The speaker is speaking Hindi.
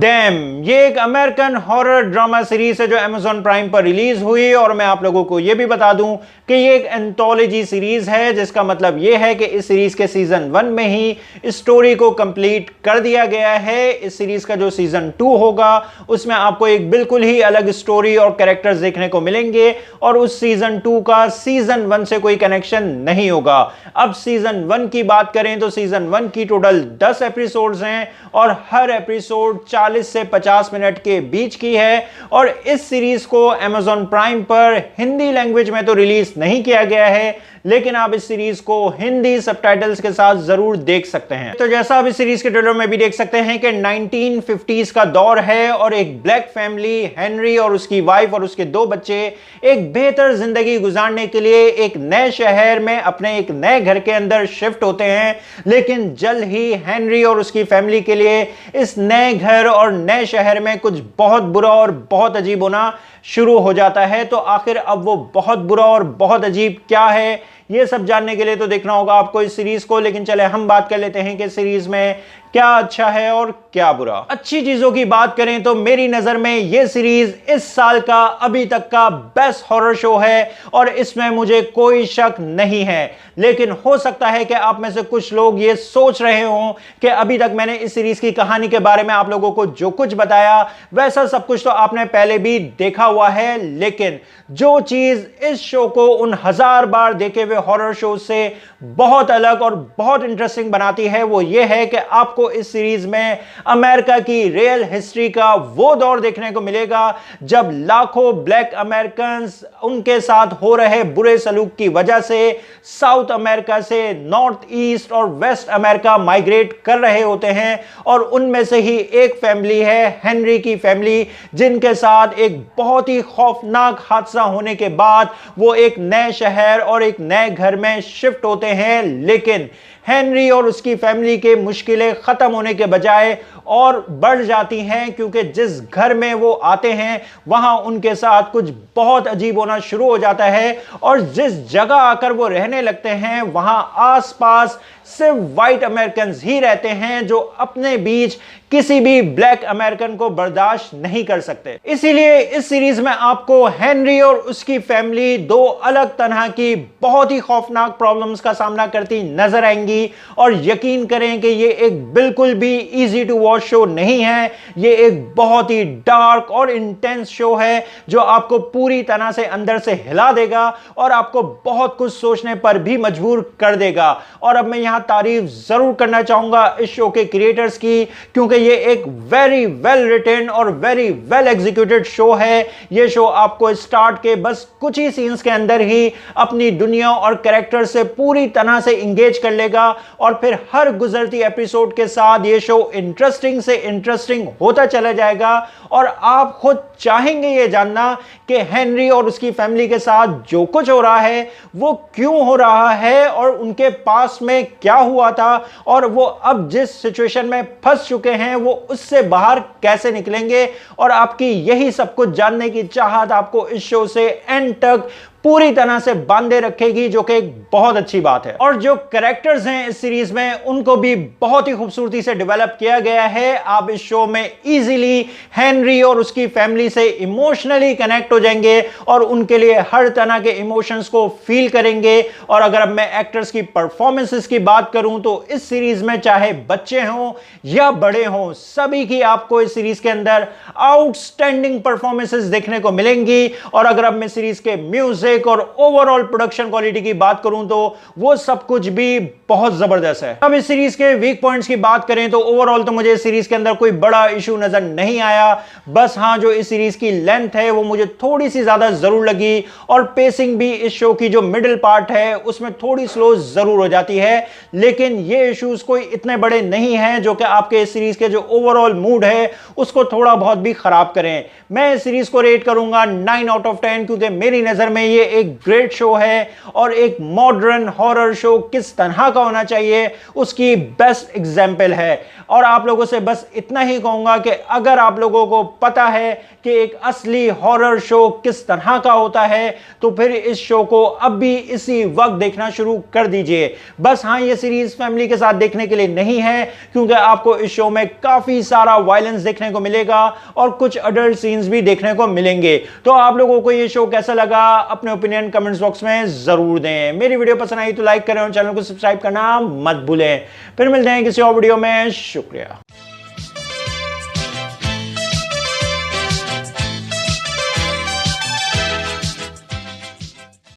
डैम, ये एक अमेरिकन हॉरर ड्रामा सीरीज है जो अमेज़न प्राइम पर रिलीज हुई। और मैं आप लोगों को यह भी बता दूं कि ये एक एंथोलॉजी सीरीज है, जिसका मतलब ये है कि इस सीरीज के सीजन 1 में ही स्टोरी को कंप्लीट कर दिया गया है। इस सीरीज का जो सीजन 2 होगा उसमें आपको एक बिल्कुल ही अलग स्टोरी और कैरेक्टर्स देखने को मिलेंगे और उस सीजन 2 का सीजन 1 से कोई कनेक्शन नहीं होगा। अब सीजन 1 की बात करें तो सीजन 1 की टोटल 10 एपिसोड्स हैं और हर एपिसोड 40 से 50 मिनट के बीच की है। और इस सीरीज को अमेज़न प्राइम पर हिंदी लैंग्वेज में तो रिलीज नहीं किया गया है, लेकिन आप इस सीरीज को हिंदी सबटाइटल्स के साथ जरूर देख सकते हैं। तो जैसा आप इस सीरीज के ट्रेलर में भी देख सकते हैं कि 1950s का दौर है और एक ब्लैक फैमिली हेनरी और उसकी वाइफ और उसके 2 बच्चे एक बेहतर जिंदगी गुजारने के लिए एक नए शहर में अपने एक नए घर के अंदर शिफ्ट होते हैं। लेकिन जल्द ही हेनरी और उसकी फैमिली के लिए इस नए घर और नए शहर में कुछ बहुत बुरा और बहुत अजीब होना शुरू हो जाता है। तो आखिर अब वो बहुत बुरा और बहुत अजीब क्या है, ये सब जानने के लिए तो देखना होगा आपको इस सीरीज को। लेकिन चले हम बात कर लेते हैं कि सीरीज में क्या अच्छा है और क्या बुरा। अच्छी चीजों की बात करें तो मेरी नजर में यह सीरीज इस साल का अभी तक का बेस्ट हॉरर शो है और इसमें मुझे कोई शक नहीं है। लेकिन हो सकता है कि आप में से कुछ लोग ये सोच रहे हों कि अभी तक मैंने इस सीरीज की कहानी के बारे में आप लोगों को जो कुछ बताया वैसा सब कुछ तो आपने पहले भी देखा हुआ है। लेकिन जो चीज इस शो को उन 1000 बार देखे हुए हॉरर शो से बहुत अलग और बहुत इंटरेस्टिंग बनाती है वो ये है कि आपको इस सीरीज में अमेरिका की रियल हिस्ट्री का वो दौर देखने को मिलेगा जब लाखों ब्लैक अमेरिकन्स उनके साथ हो रहे बुरे सलूक की वजह से साउथ अमेरिका से नॉर्थ ईस्ट और वेस्ट अमेरिका माइग्रेट कर रहे होते हैं। और उनमें से ही एक फैमिली है हेनरी की फैमिली, जिनके साथ एक बहुत ही खौफनाक हादसा होने के बाद वो एक नए शहर और एक नए घर में शिफ्ट होते हैं। लेकिन हेनरी और उसकी फैमिली के मुश्किलें खत्म होने के बजाय और बढ़ जाती हैं, क्योंकि जिस घर में वो आते हैं वहां उनके साथ कुछ बहुत अजीब होना शुरू हो जाता है। और जिस जगह आकर वो रहने लगते हैं वहां आसपास सिर्फ व्हाइट अमेरिकन ही रहते हैं जो अपने बीच किसी भी ब्लैक अमेरिकन को बर्दाश्त नहीं कर सकते। इसीलिए इस सीरीज में आपको हेनरी और उसकी फैमिली 2 अलग तरह की बहुत ही खौफनाक प्रॉब्लम्स का सामना करती नजर आएंगी। और यकीन करें कि ये एक बिल्कुल भी इजी टू वॉच शो नहीं है, ये एक बहुत ही डार्क और इंटेंस शो है जो आपको पूरी तरह से अंदर से हिला देगा और आपको बहुत कुछ सोचने पर भी मजबूर कर देगा। और अब मैं यहां तारीफ जरूर करना चाहूंगा इस शो के क्रिएटर्स की, क्योंकि ये एक वेरी वेल रिटन और वेरी वेल एग्जीक्यूटेड शो है। ये शो आपको स्टार्ट के बस कुछ ही सीन्स के अंदर ही अपनी दुनिया और कैरेक्टर से पूरी तरह से इंगेज कर लेगा और फिर हर गुजरती एपिसोड के साथ ये शो इंटरेस्टिंग से इंटरेस्टिंग होता चला जाएगा। और आप खुद चाहेंगे ये जानना कि हेनरी और उसकी फैमिली के साथ जो कुछ हो रहा है वो क्यों हो रहा है और उनके पास में क्या हुआ था और वो अब जिस सिचुएशन में फंस चुके हैं वो उससे बाहर कैसे निकलेंगे। और आपकी यही सब कुछ जानने की चाहत आपको इस शो से एंड तक पूरी तरह से बांधे रखेगी, जो कि एक बहुत अच्छी बात है। और जो कैरेक्टर्स हैं इस सीरीज में उनको भी बहुत ही खूबसूरती से डेवलप किया गया है। आप इस शो में इजीली हेनरी और उसकी फैमिली से इमोशनली कनेक्ट हो जाएंगे और उनके लिए हर तरह के इमोशंस को फील करेंगे। और अगर अब मैं एक्टर्स की परफॉर्मेंसेस की बात करूं तो इस सीरीज में चाहे बच्चे हों या बड़े हों, सभी की आपको इस सीरीज के अंदर आउटस्टैंडिंग परफॉर्मेंसेस देखने को मिलेंगी। और अगर अब मैं सीरीज के म्यूजिक और ओवरऑल प्रोडक्शन क्वालिटी की बात करूं तो वो सब कुछ भी बहुत जबरदस्त है। अब इस सीरीज के वीक पॉइंट्स की बात करें तो ओवरऑल तो मुझे इस सीरीज के अंदर कोई बड़ा इशू नजर नहीं आया। बस हां, जो इस सीरीज की लेंथ है वो मुझे थोड़ी सी ज्यादा जरूर लगी और पेसिंग भी इस शो की जो मिडिल पार्ट है उसमें थोड़ी स्लो जरूर हो जाती है। लेकिन ये इश्यूज कोई इतने बड़े नहीं हैं जो कि आपके इस सीरीज के जो ओवरऑल मूड है उसको थोड़ा बहुत भी खराब करें। मैं इस सीरीज को रेट करूंगा 9 आउट ऑफ 10, क्योंकि मेरी नजर में ये ये एक ग्रेट शो है और एक मॉडर्न हॉरर शो किस तरह का होना चाहिए उसकी बेस्ट एग्जाम्पल है। और आप लोगों से बस इतना ही कहूंगा कि अगर आप लोगों को पता है कि एक असली हॉरर शो किस तरह का होता है तो फिर इस शो को अब भी इसी वक्त देखना शुरू कर दीजिए। बस हाँ, ये सीरीज फैमिली के साथ देखने के लिए नहीं है, क्योंकि आपको इस शो में काफी सारा वायलेंस देखने को मिलेगा और कुछ अडल्ट सीन्स भी देखने को मिलेंगे। तो आप लोगों को ये शो कैसा लगा अपने ओपिनियन कमेंट्स बॉक्स में जरूर दें। मेरी वीडियो पसंद आई तो लाइक करें और चैनल को सब्सक्राइब करना मत भूलें। फिर मिलते हैं किसी और वीडियो में। शुक्रिया।